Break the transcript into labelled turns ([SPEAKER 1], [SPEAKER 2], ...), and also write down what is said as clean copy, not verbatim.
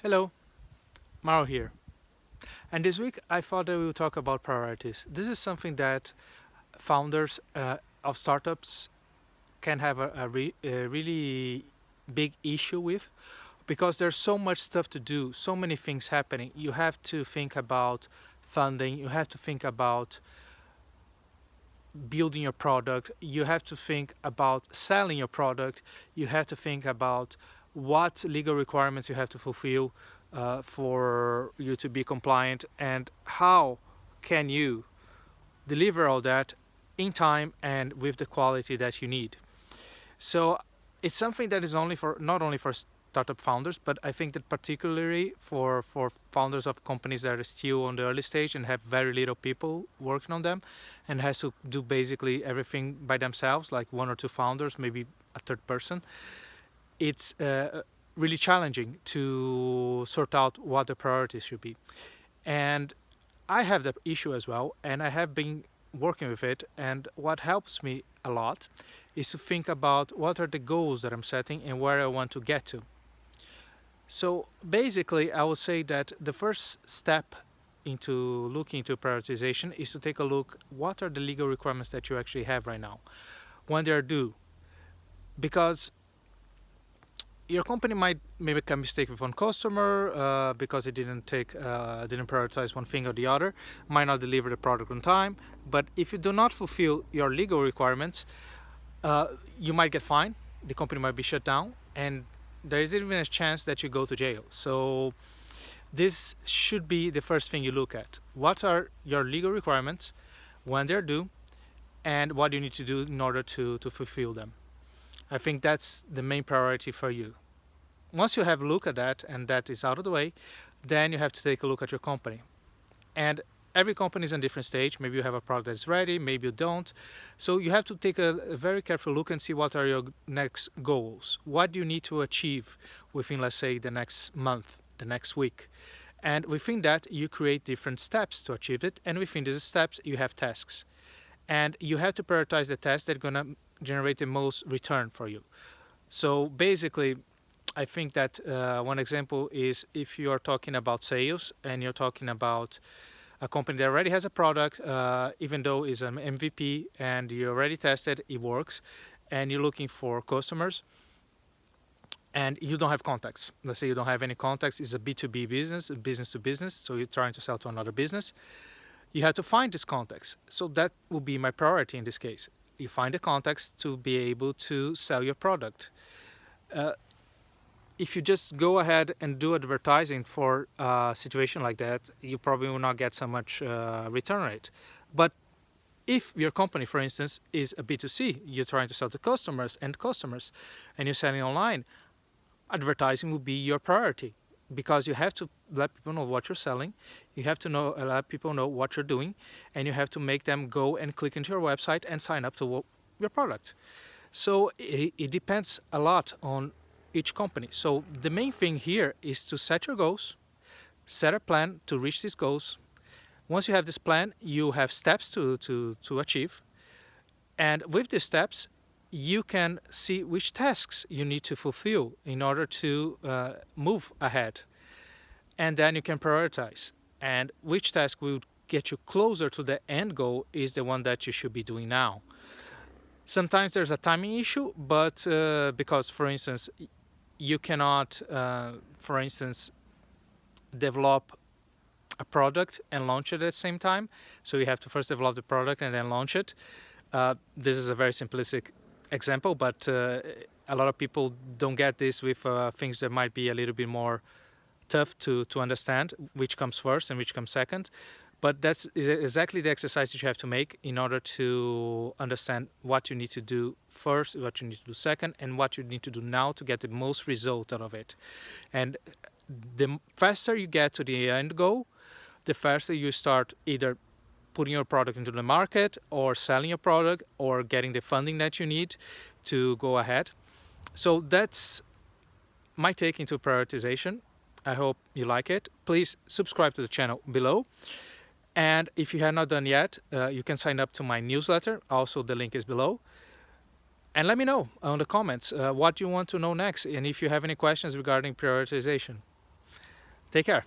[SPEAKER 1] Hello, Maro here. And this week I thought that we would talk about priorities. This is something that founders of startups can have a really big issue with because there's so much stuff to do, so many things happening. You have to think about funding, you have to think about building your product, you have to think about selling your product, you have to think about what legal requirements you have to fulfill for you to be compliant, and how can you deliver all that in time and with the quality that you need. So it's something that is only for not only for startup founders, but I think that particularly for founders of companies that are still on the early stage and have very little people working on them, and has to do basically everything by themselves, like one or two founders, maybe a third person. It's really challenging to sort out what the priorities should be. And I have that issue as well, and I have been working with it. And what helps me a lot is to think about what are the goals that I'm setting and where I want to get to. So basically, I would say that the first step into looking into prioritization is to take a look what are the legal requirements that you actually have right now, when they are due. Because your company might make a mistake with one customer because it didn't prioritize one thing or the other, might not deliver the product on time. But if you do not fulfill your legal requirements, you might get fined, the company might be shut down, and there is even a chance that you go to jail. So this should be the first thing you look at. What are your legal requirements, when they're due, and what you need to do in order to fulfill them. I think that's the main priority for you. Once you have a look at that and that is out of the way, then you have to take a look at your company. And every company is in a different stage. Maybe you have a product that's ready, maybe you don't. So you have to take a very careful look and see what are your next goals. What do you need to achieve within, let's say, the next month, the next week? And within that, you create different steps to achieve it. And within these steps, you have tasks. And you have to prioritize the tasks that are going to generate the most return for you. So basically, I think that one example is if you are talking about sales and you're talking about a company that already has a product, even though it's an MVP and you already tested, it works, and you're looking for customers and you don't have contacts. Let's say you don't have any contacts, it's a B2B business, business to business, so you're trying to sell to another business. You have to find these contacts. So that will be my priority in this case. You find the contacts to be able to sell your product. If you just go ahead and do advertising for a situation like that, you probably will not get so much return rate. But if your company, for instance, is a B2C, you're trying to sell to customers, and you're selling online, advertising will be your priority, because you have to let people know what you're selling, you have to let people know what you're doing, and you have to make them go and click into your website and sign up to your product. So it depends a lot on each company. So the main thing here is to set your goals, set a plan to reach these goals. Once you have this plan, you have steps to achieve. And with these steps, you can see which tasks you need to fulfill in order to move ahead. And then you can prioritize. And which task will get you closer to the end goal is the one that you should be doing now. Sometimes there's a timing issue, but because, for instance, you cannot, for instance, develop a product and launch it at the same time. So you have to first develop the product and then launch it. This is a very simplistic example, but a lot of people don't get this with things that might be a little bit more tough to understand, which comes first and which comes second. But that's exactly the exercise that you have to make in order to understand what you need to do first, what you need to do second, and what you need to do now to get the most result out of it. And the faster you get to the end goal, the faster you start either putting your product into the market or selling your product or getting the funding that you need to go ahead. So that's my take into prioritization. I hope you like it. Please subscribe to the channel below. And if you have not done yet, you can sign up to my newsletter. Also, the link is below. And let me know on the comments what you want to know next, and if you have any questions regarding prioritization. Take care.